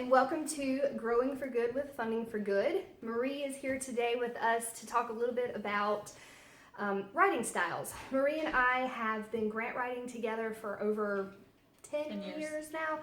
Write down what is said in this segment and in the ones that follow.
and welcome to Growing for Good with Funding for Good. Marie is here today with us to talk a little bit about writing styles. Marie and I have been grant writing together for over 10 years now,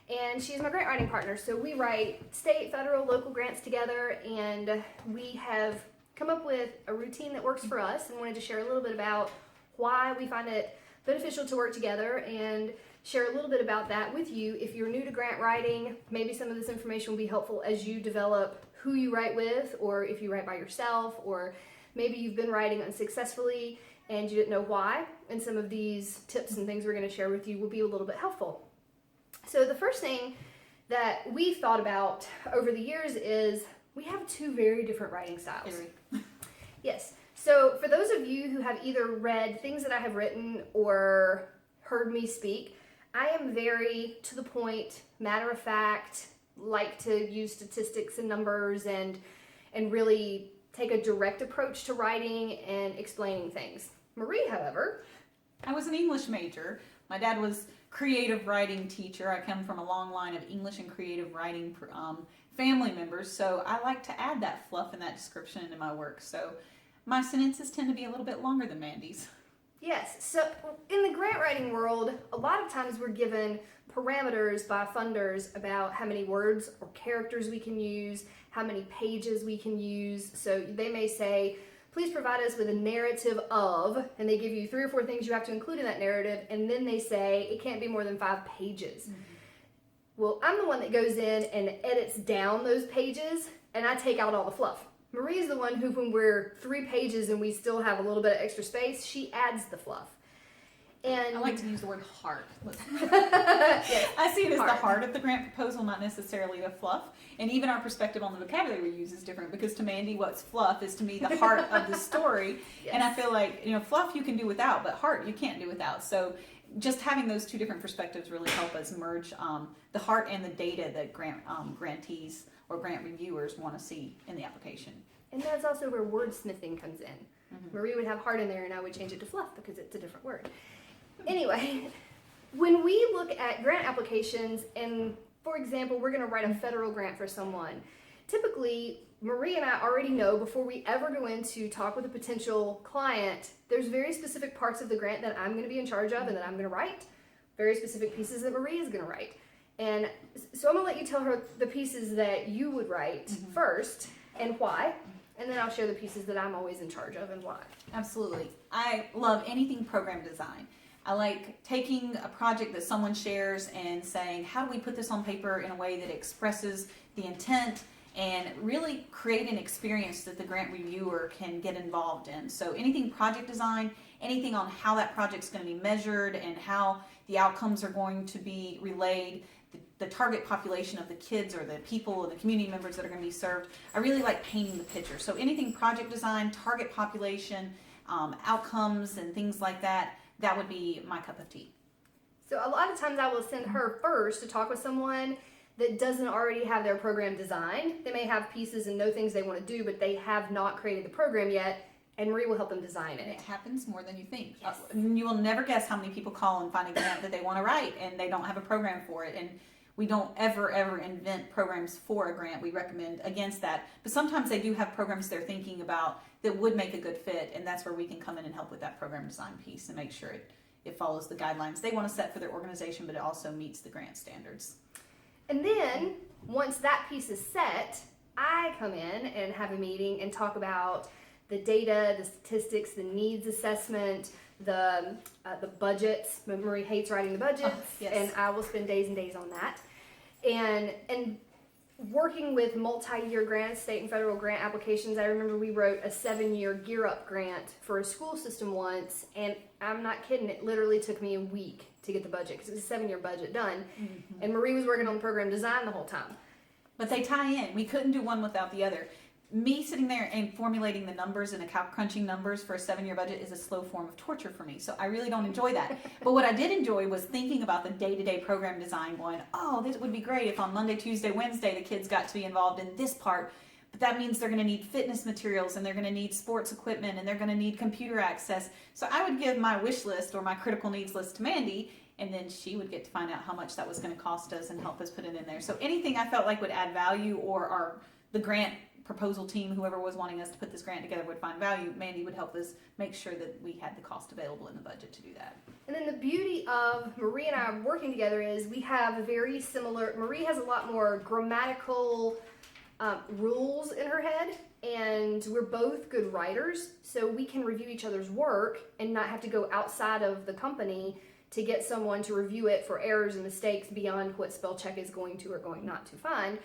and she's my grant writing partner. So we write state, federal, local grants together, and we have come up with a routine that works for us and wanted to share a little bit about why we find it beneficial to work together and share a little bit about that with you. If you're new to grant writing, maybe some of this information will be helpful as you develop who you write with, or if you write by yourself, or maybe you've been writing unsuccessfully and you didn't know why, and some of these tips and things we're going to share with you will be a little bit helpful. So the first thing that we've thought about over the years is we have two very different writing styles. Yes. So for those of you who have either read things that I have written or heard me speak, I am very to the point, matter of fact, like to use statistics and numbers and really take a direct approach to writing and explaining things. Marie, however, I was an English major. My dad was creative writing teacher. I come from a long line of English and creative writing family members, so I like to add that fluff and that description into my work. So my sentences tend to be a little bit longer than Mandy's. Yes, so in the grant writing world, a lot of times we're given parameters by funders about how many words or characters we can use, how many pages we can use. So they may say, please provide us with a narrative of, and they give you 3 or 4 things you have to include in that narrative, and then they say it can't be more than 5 pages. Mm-hmm. Well, I'm the one that goes in and edits down those pages, and I take out all the fluff. Marie's the one who, when we're 3 pages and we still have a little bit of extra space, she adds the fluff. And I like to use the word heart. Yes, I see it as heart. the heart of the grant proposal, not necessarily the fluff. And even our perspective on the vocabulary we use is different, because to Mandy, what's fluff is to me the heart of the story. Yes. And I feel like, fluff you can do without, but heart you can't do without. So just having those 2 different perspectives really help us merge the heart and the data that grantees or grant reviewers want to see in the application. And that's also where wordsmithing comes in. Mm-hmm. Marie would have heart in there and I would change it to fluff because it's a different word. Anyway, when we look at grant applications, and for example, we're going to write a federal grant for someone, typically Marie and I already know before we ever go in to talk with a potential client, there's very specific parts of the grant that I'm going to be in charge of and that I'm going to write, very specific pieces that Marie is going to write. And so I'm going to let you tell her the pieces that you would write first and why, and then I'll share the pieces that I'm always in charge of and why. Absolutely. I love anything program design. I like taking a project that someone shares and saying, how do we put this on paper in a way that expresses the intent and really create an experience that the grant reviewer can get involved in. So anything project design, anything on how that project's going to be measured and how the outcomes are going to be relayed, the target population of the kids or the people and the community members that are going to be served. I really like painting the picture. So anything project design, target population, outcomes and things like that, that would be my cup of tea. So a lot of times I will send her first to talk with someone that doesn't already have their program designed. They may have pieces and know things they want to do, but they have not created the program yet, and Marie will help them design it. It happens more than you think. Yes. You will never guess how many people call and find a grant that they want to write, and they don't have a program for it. And we don't ever invent programs for a grant. We recommend against that. But sometimes they do have programs they're thinking about that would make a good fit, and that's where we can come in and help with that program design piece and make sure it follows the guidelines they want to set for their organization, but it also meets the grant standards. And then, once that piece is set, I come in and have a meeting and talk about the data, the statistics, the needs assessment, the budgets. Marie hates writing the budgets, yes. And I will spend days and days on that. And working with multi-year grants, state and federal grant applications, I remember we wrote a 7-year Gear Up grant for a school system once, and I'm not kidding, it literally took me a week to get the budget because it was a 7-year budget done. Mm-hmm. And Marie was working on the program design the whole time. But they tie in. We couldn't do one without the other. Me sitting there and formulating the numbers and crunching numbers for a 7-year budget is a slow form of torture for me. So I really don't enjoy that. But what I did enjoy was thinking about the day-to-day program design, going, oh, this would be great if on Monday, Tuesday, Wednesday, the kids got to be involved in this part. But that means they're going to need fitness materials and they're going to need sports equipment and they're going to need computer access. So I would give my wish list or my critical needs list to Mandy, and then she would get to find out how much that was going to cost us and help us put it in there. So anything I felt like would add value, or the grant proposal team, whoever was wanting us to put this grant together, would find value, Mandy would help us make sure that we had the cost available in the budget to do that. And then the beauty of Marie and I working together is we have a very similar, Marie has a lot more grammatical rules in her head, and we're both good writers, so we can review each other's work and not have to go outside of the company to get someone to review it for errors and mistakes beyond what spell check is going to or going not to find.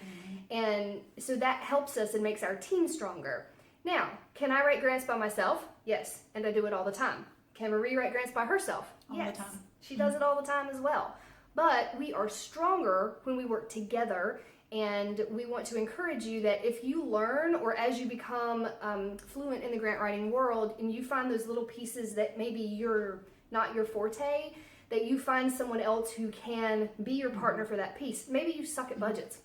And so that helps us and makes our team stronger. Now, can I write grants by myself? Yes, and I do it all the time. Can Marie write grants by herself? All yes, the time. She does it all the time as well. But we are stronger when we work together, and we want to encourage you that if you learn, or as you become fluent in the grant writing world, and you find those little pieces that maybe you're not your forte, that you find someone else who can be your partner for that piece. Maybe you suck at budgets.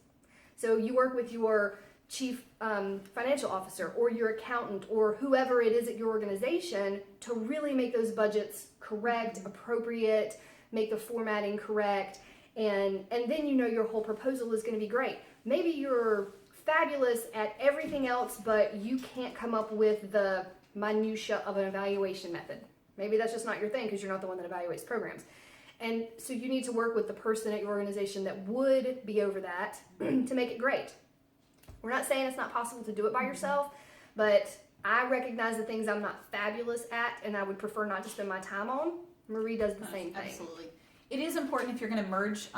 So you work with your chief financial officer or your accountant or whoever it is at your organization to really make those budgets correct, appropriate, make the formatting correct, and then you know your whole proposal is going to be great. Maybe you're fabulous at everything else, but you can't come up with the minutia of an evaluation method. Maybe that's just not your thing because you're not the one that evaluates programs. And so you need to work with the person at your organization that would be over that to make it great. We're not saying it's not possible to do it by yourself, but I recognize the things I'm not fabulous at and I would prefer not to spend my time on. Marie does the same thing. Absolutely. It is important if you're going to merge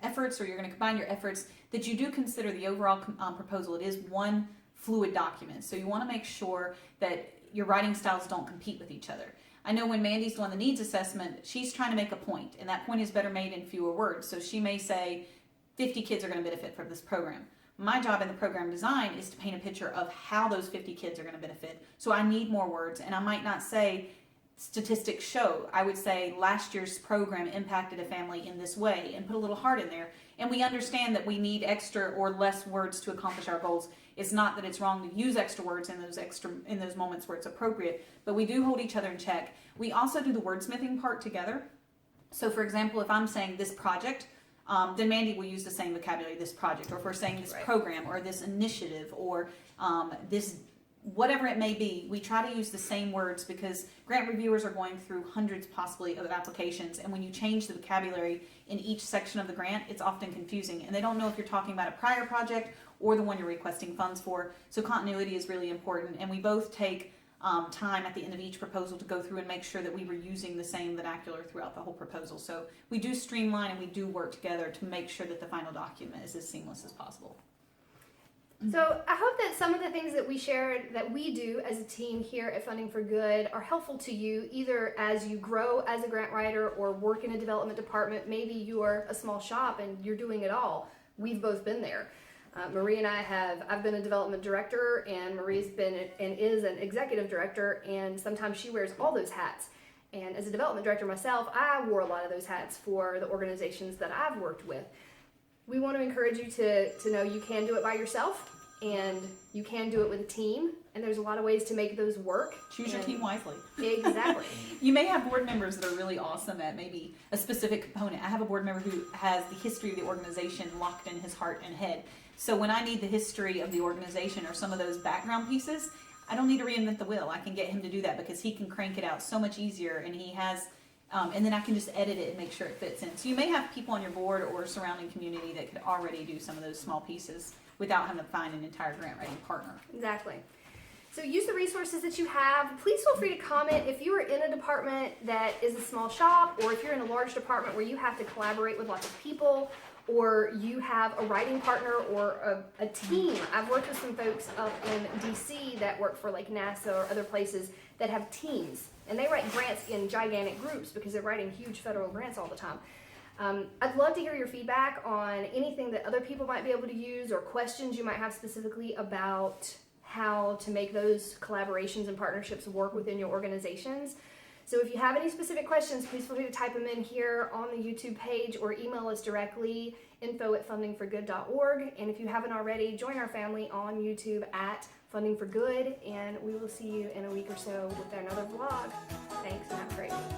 efforts, or you're going to combine your efforts, that you do consider the overall proposal. It is one fluid document. So you want to make sure that your writing styles don't compete with each other. I know when Mandy's doing the needs assessment, she's trying to make a point, and that point is better made in fewer words. So she may say 50 kids are going to benefit from this program. My job in the program design is to paint a picture of how those 50 kids are going to benefit. So I need more words, and I might not say statistics show. I would say last year's program impacted a family in this way, and put a little heart in there. And we understand that we need extra or less words to accomplish our goals. It's not that it's wrong to use extra words in those moments where it's appropriate, but we do hold each other in check. We also do the wordsmithing part together. So for example, if I'm saying this project, then Mandy will use the same vocabulary, this project, or if we're saying this program or this initiative or this whatever it may be, we try to use the same words because grant reviewers are going through hundreds possibly of applications, and when you change the vocabulary in each section of the grant, it's often confusing, and they don't know if you're talking about a prior project or the one you're requesting funds for. So continuity is really important, and we both take time at the end of each proposal to go through and make sure that we were using the same vernacular throughout the whole proposal. So we do streamline and we do work together to make sure that the final document is as seamless as possible. So I hope that some of the things that we shared, that we do as a team here at Funding for Good, are helpful to you either as you grow as a grant writer or work in a development department. Maybe you are a small shop and you're doing it all. We've both been there. Marie and I've been a development director, and Marie's been and is an executive director, and sometimes she wears all those hats. And as a development director myself, I wore a lot of those hats for the organizations that I've worked with. We want to encourage you to know you can do it by yourself, and you can do it with a team, and there's a lot of ways to make those work. Choose your team wisely. Exactly. You may have board members that are really awesome at maybe a specific component. I have a board member who has the history of the organization locked in his heart and head. So when I need the history of the organization or some of those background pieces, I don't need to reinvent the wheel. I can get him to do that because he can crank it out so much easier, and he has and then I can just edit it and make sure it fits in. So you may have people on your board or surrounding community that could already do some of those small pieces without having to find an entire grant writing partner. Exactly. So use the resources that you have. Please feel free to comment if you are in a department that is a small shop, or if you're in a large department where you have to collaborate with lots of people, or you have a writing partner or a team. I've worked with some folks up in DC that work for like NASA or other places that have teams, and they write grants in gigantic groups because they're writing huge federal grants all the time. I'd love to hear your feedback on anything that other people might be able to use, or questions you might have specifically about how to make those collaborations and partnerships work within your organizations. So if you have any specific questions, please feel free to type them in here on the YouTube page or email us directly, info@fundingforgood.org. And if you haven't already, join our family on YouTube at Funding for Good, and we will see you in a week or so with another vlog. Thanks, and have a great week.